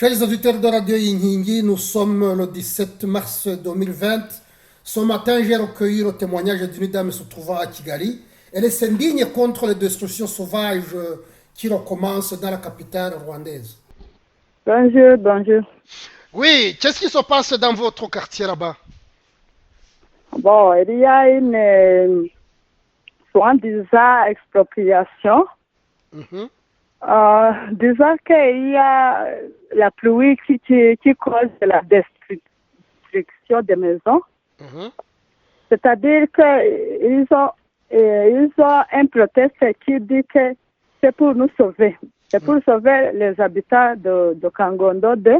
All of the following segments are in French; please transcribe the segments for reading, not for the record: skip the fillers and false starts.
Chers auditeurs de Radio Inkingi, nous sommes le 17 mars 2020. Ce matin, j'ai recueilli le témoignage d'une dame se trouvant à Kigali. Elle s'indigne contre les destructions sauvages qui recommencent dans la capitale rwandaise. Bonjour, bonjour. Oui, qu'est-ce qui se passe dans votre quartier là-bas? Bon, il y a une soi-disant expropriation. Disons qu'il y a la pluie qui cause la destruction des maisons. C'est-à-dire qu'ils ont un prétexte qui dit que c'est pour nous sauver. C'est pour sauver les habitants de Kangondo 2.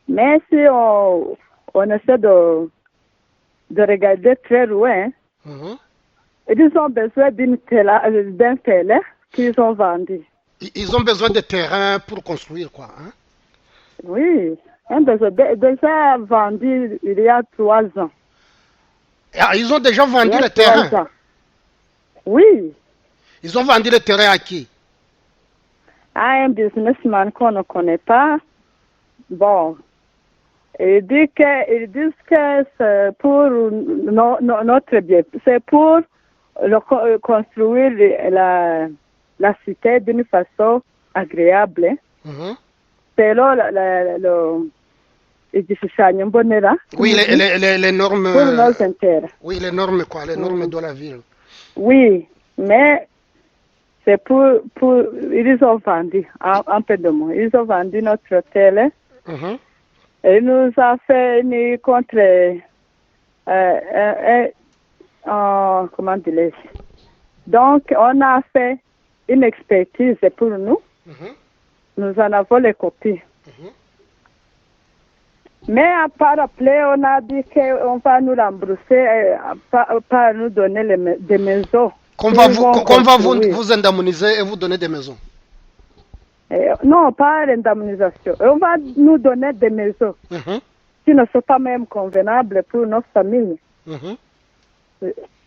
Mais si on essaie de regarder très loin, ils ont besoin d'un terrain qu'ils ont vendu. Ils ont besoin de terrain pour construire, quoi. Hein? Oui, déjà vendu il y a 3 ans. Ah, ils ont déjà vendu le terrain? Oui. Ils ont vendu le terrain à qui? À un businessman qu'on ne connaît pas. Bon, ils disent que c'est pour notre bien. C'est pour construire la cité d'une façon agréable. Selon igishushanyo mbonera. Oui, les normes. Pour nos intérêts. Oui, les normes quoi, les normes de la ville. Oui, mais c'est pour ils ont vendu un peu de mots. Ils ont vendu notre hôtel. Et il nous a fait une comment dirais-je? Donc, on a fait une expertise pour nous. Nous en avons les copies. Mais à part après, on a dit qu'on va nous rembourser, pas nous donner des maisons. Qu'on va vous indemniser et vous donner des maisons. Non, pas l'indemnisation. On va nous donner des maisons qui ne sont pas même convenables pour nos familles.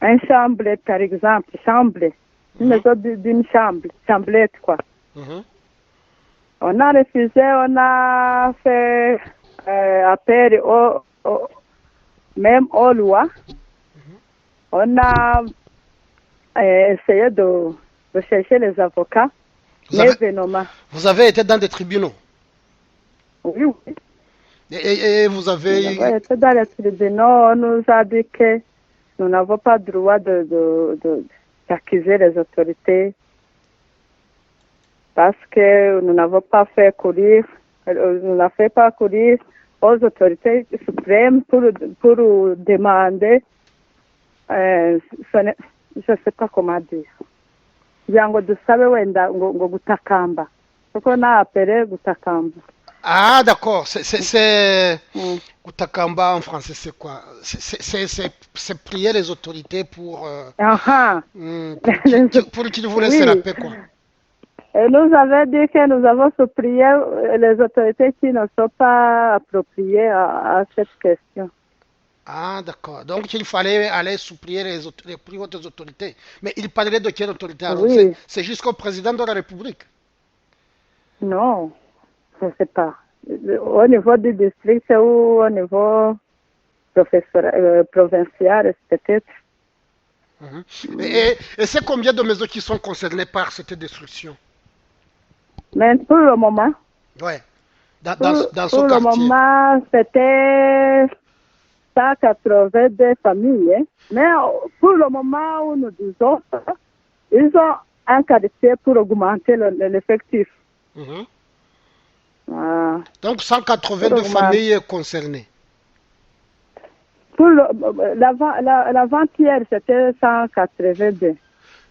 Un chambre, par exemple, une maison d'une chambrette, quoi. On a refusé, on a fait appel même aux lois. On a essayé de chercher les avocats. Vous avez été dans des tribunaux? Oui. Et vous avez... Nous avons été dans les tribunaux, on nous a dit que nous n'avons pas le droit d'accuser les autorités parce que nous n'avons pas fait courir, nous n'avons fait pas courir aux autorités suprêmes pour demander, je ne sais pas comment dire. Yango dusabe wenda ngo gutakamba. Kuko na appelé gutakamba. Ah d'accord, c'est gutakamba en français c'est quoi? C'est prier les autorités pour qu'ils vous laissent la paix quoi. Et nous avons dit que nous avons supplié les autorités qui ne sont pas appropriées à cette question. Ah, d'accord. Donc, il fallait aller supplier les plus hautes autorités. Mais il parlait de quelle autorité alors? Oui. C'est jusqu'au président de la République? Non, je ne sais pas. Au niveau du district ou au niveau provincial, peut-être. Et c'est combien de maisons qui sont concernées par cette destruction? Mais pour le moment, ouais. Dans ce quartier. Pour le moment, c'était 182 familles, mais pour le moment où nous disons, ils ont un quartier pour augmenter l'effectif. Donc 182 familles concernées. Pour l'avant-hier, c'était 182.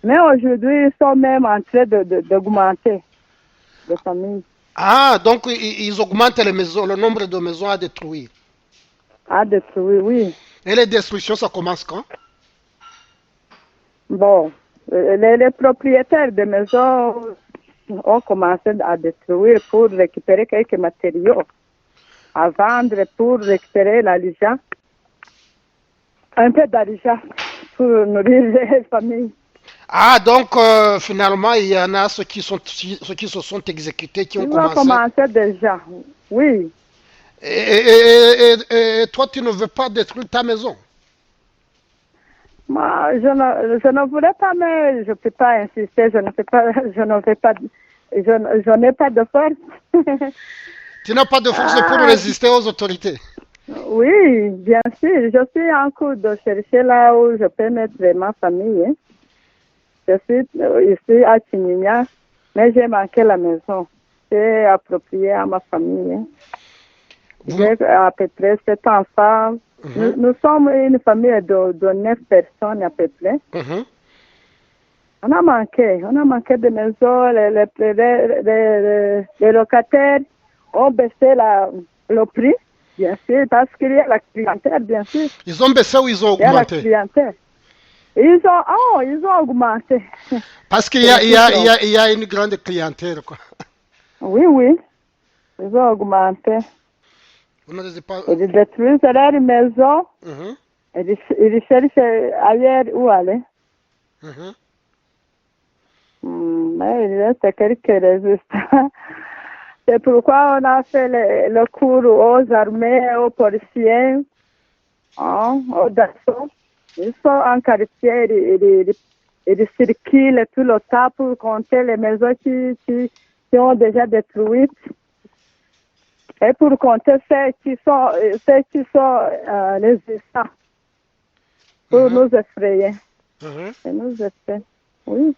Mais aujourd'hui, ils sont même en train d'augmenter les familles. Ah, donc ils augmentent les maisons, le nombre de maisons à détruire. À détruire, oui. Et les destructions, ça commence quand? Bon, les propriétaires des maisons ont commencé à détruire pour récupérer quelques matériaux, à vendre pour récupérer l'argent, un peu d'argent pour nourrir les familles. Ah, donc finalement, il y en a ceux qui se sont exécutés, qui ont Ils ont commencé. commencé déjà. Oui. Et toi, tu ne veux pas détruire ta maison. Moi, je ne voulais pas, mais je ne peux pas insister. Je ne peux pas, je ne vais pas, je n'ai pas de force. Tu n'as pas de force pour Ah, résister aux autorités. oui, bien sûr. Je suis en cours de chercher là où je peux mettre ma famille. Hein. Je suis ici à Tinignan, mais j'ai manqué la maison. J'ai approprié à ma famille. Hein. Vous... J'ai à peu près 7 enfants. Nous sommes une famille de 9 personnes à peu près. On a manqué de maison. Les locataires ont baissé le prix, bien sûr, parce qu'il y a la clientèle, bien sûr. Ils ont baissé ou ils ont Il y a la augmenté? clientèle. Ils ont augmenté. Parce qu'il y a une grande clientèle, quoi. Oui, oui. Ils ont augmenté. Vous ne pas... Ils détruisent leur maison. Ils cherchent ailleurs où aller. Mais il reste quelques résistants. C'est pourquoi on a fait le cours aux armées, aux policiers, aux DASSO. Ils sont en quartier, ils circulent tout le temps pour compter les maisons qui ont déjà détruites. Et pour compter ceux qui sont résistants, pour nous effrayer. Et nous effrayer. Oui.